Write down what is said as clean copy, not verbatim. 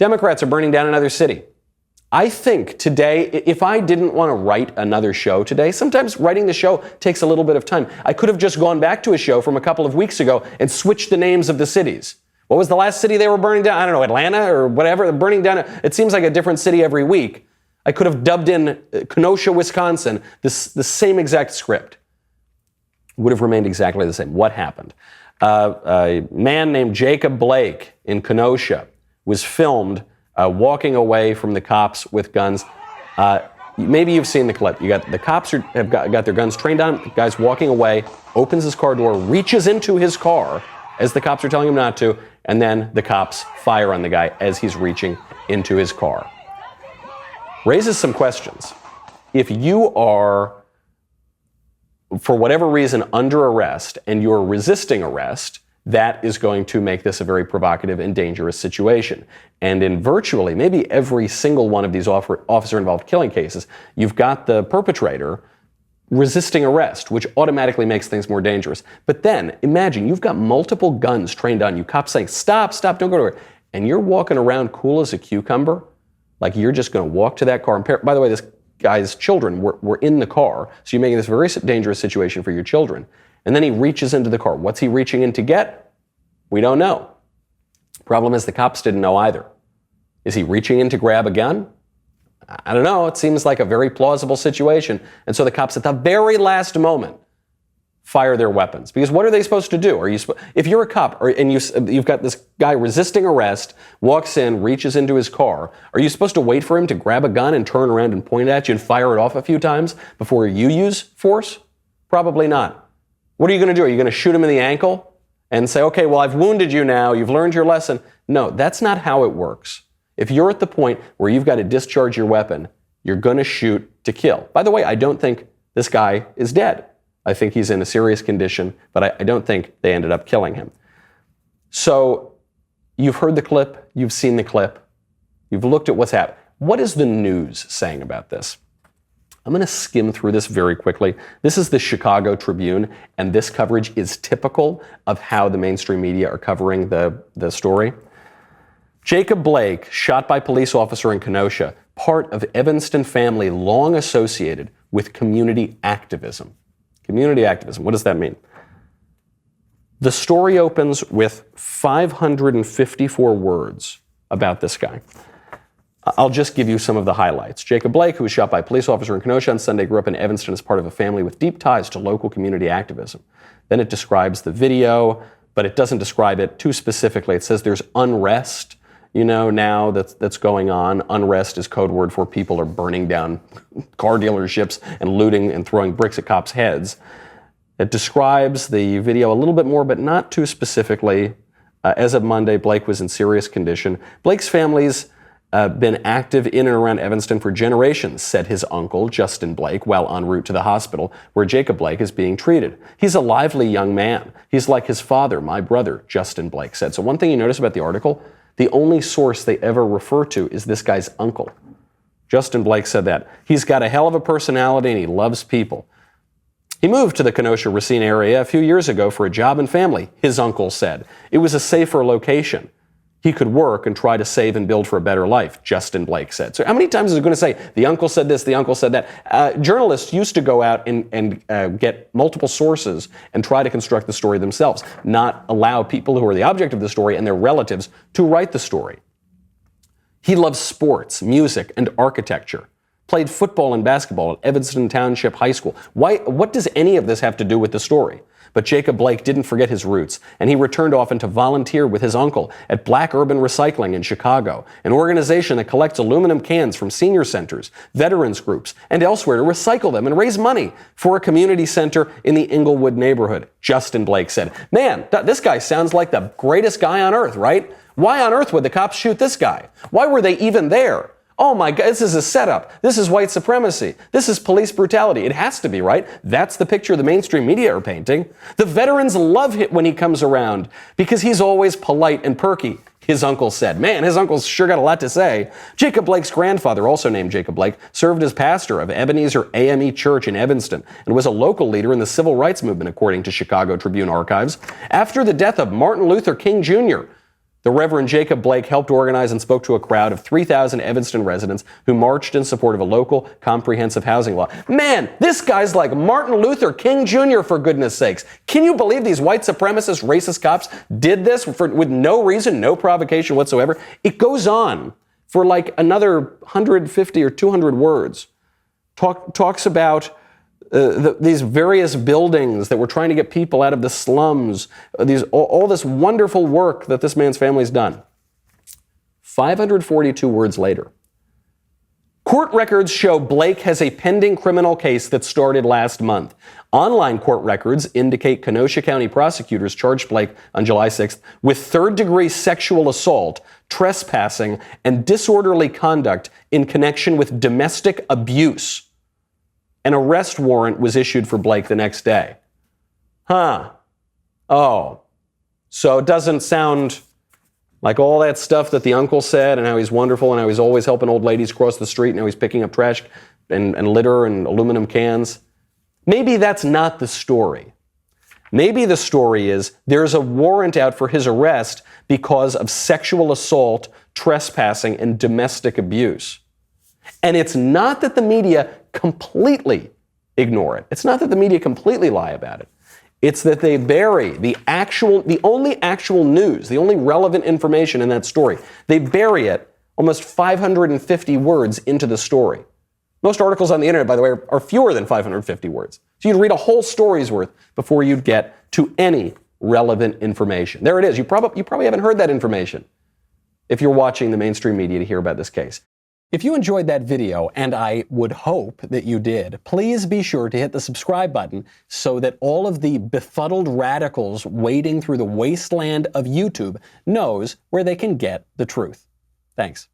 Democrats are burning down another city. I think today, if I didn't want to write another show today, sometimes writing the show takes a little bit of time. I could have just gone back to a show from a couple of weeks ago and switched the names of the cities. What was the last city they were burning down? I don't know, Atlanta or whatever. They're burning down. It seems like a different city every week. I could have dubbed in Kenosha, Wisconsin, the same exact script. Would have remained exactly the same. What happened? A man named Jacob Blake in Kenosha was filmed walking away from the cops with guns. Maybe you've seen the clip. You got the cops have got their guns trained on him. The guy's walking away, opens his car door, reaches into his car as the cops are telling him not to, and then the cops fire on the guy as he's reaching into his car. Raises some questions. If you are, for whatever reason, under arrest and you're resisting arrest, that is going to make this a very provocative and dangerous situation. And in virtually maybe every single one of these officer-involved killing cases, you've got the perpetrator resisting arrest, which automatically makes things more dangerous. But then, imagine you've got multiple guns trained on you, cops saying, stop, don't go to her. And you're walking around cool as a cucumber, like you're just going to walk to that car. And by the way, this guy's children were in the car, so you're making this very dangerous situation for your children. And then he reaches into the car. What's he reaching in to get? We don't know. Problem is the cops didn't know either. Is he reaching in to grab a gun? I don't know. It seems like a very plausible situation. And so the cops at the very last moment fire their weapons. Because what are they supposed to do? If you're a cop and you've got this guy resisting arrest, walks in, reaches into his car, are you supposed to wait for him to grab a gun and turn around and point it at you and fire it off a few times before you use force? Probably not. What are you going to do? Are you going to shoot him in the ankle and say, okay, well, I've wounded you now. You've learned your lesson. No, that's not how it works. If you're at the point where you've got to discharge your weapon, you're going to shoot to kill. By the way, I don't think this guy is dead. I think he's in a serious condition, but I don't think they ended up killing him. So you've heard the clip. You've seen the clip. You've looked at what's happened. What is the news saying about this? I'm going to skim through this very quickly. This is the Chicago Tribune, and this coverage is typical of how the mainstream media are covering the story. Jacob Blake, shot by police officer in Kenosha, part of Evanston family long associated with community activism. Community activism, what does that mean? The story opens with 554 words about this guy. I'll just give you some of the highlights. Jacob Blake, who was shot by a police officer in Kenosha on Sunday, grew up in Evanston as part of a family with deep ties to local community activism. Then it describes the video, but it doesn't describe it too specifically. It says there's unrest, now that's going on. Unrest is code word for people are burning down car dealerships and looting and throwing bricks at cops' heads. It describes the video a little bit more, but not too specifically. As of Monday, Blake was in serious condition. Blake's family's been active in and around Evanston for generations, said his uncle, Justin Blake, while en route to the hospital where Jacob Blake is being treated. He's a lively young man. He's like his father, my brother, Justin Blake said. So one thing you notice about the article, the only source they ever refer to is this guy's uncle. Justin Blake said that. He's got a hell of a personality and he loves people. He moved to the Kenosha Racine area a few years ago for a job and family, his uncle said. It was a safer location. He could work and try to save and build for a better life, Justin Blake said. So how many times is it going to say, the uncle said this, the uncle said that? Journalists used to go out and get multiple sources and try to construct the story themselves, not allow people who are the object of the story and their relatives to write the story. He loves sports, music, and architecture. Played football and basketball at Evanston Township High School. What does any of this have to do with the story? But Jacob Blake didn't forget his roots, and he returned often to volunteer with his uncle at Black Urban Recycling in Chicago, an organization that collects aluminum cans from senior centers, veterans groups, and elsewhere to recycle them and raise money for a community center in the Inglewood neighborhood, Justin Blake said. Man, this guy sounds like the greatest guy on earth, right? Why on earth would the cops shoot this guy? Why were they even there? Oh my God, this is a setup. This is white supremacy. This is police brutality. It has to be, right? That's the picture the mainstream media are painting. The veterans love him when he comes around because he's always polite and perky, his uncle said. Man, his uncle's sure got a lot to say. Jacob Blake's grandfather, also named Jacob Blake, served as pastor of Ebenezer AME Church in Evanston and was a local leader in the civil rights movement, according to Chicago Tribune archives. After the death of Martin Luther King Jr., The Reverend Jacob Blake helped organize and spoke to a crowd of 3,000 Evanston residents who marched in support of a local comprehensive housing law. Man, this guy's like Martin Luther King Jr., for goodness sakes. Can you believe these white supremacist, racist cops did this with no reason, no provocation whatsoever? It goes on for like another 150 or 200 words. Talks about these various buildings that were trying to get people out of the slums, all this wonderful work that this man's family's done. 542 words later. Court records show Blake has a pending criminal case that started last month. Online court records indicate Kenosha County prosecutors charged Blake on July 6th with third-degree sexual assault, trespassing, and disorderly conduct in connection with domestic abuse. An arrest warrant was issued for Blake the next day. Oh. So it doesn't sound like all that stuff that the uncle said and how he's wonderful and how he's always helping old ladies cross the street and how he's picking up trash and litter and aluminum cans. Maybe that's not the story. Maybe the story is there's a warrant out for his arrest because of sexual assault, trespassing, and domestic abuse. And it's not that the media completely ignore it. It's not that the media completely lie about it. It's that they bury the only actual news, the only relevant information in that story. They bury it almost 550 words into the story. Most articles on the internet, by the way, are fewer than 550 words. So you'd read a whole story's worth before you'd get to any relevant information. There it is. You probably haven't heard that information if you're watching the mainstream media to hear about this case. If you enjoyed that video, and I would hope that you did, please be sure to hit the subscribe button so that all of the befuddled radicals wading through the wasteland of YouTube knows where they can get the truth. Thanks.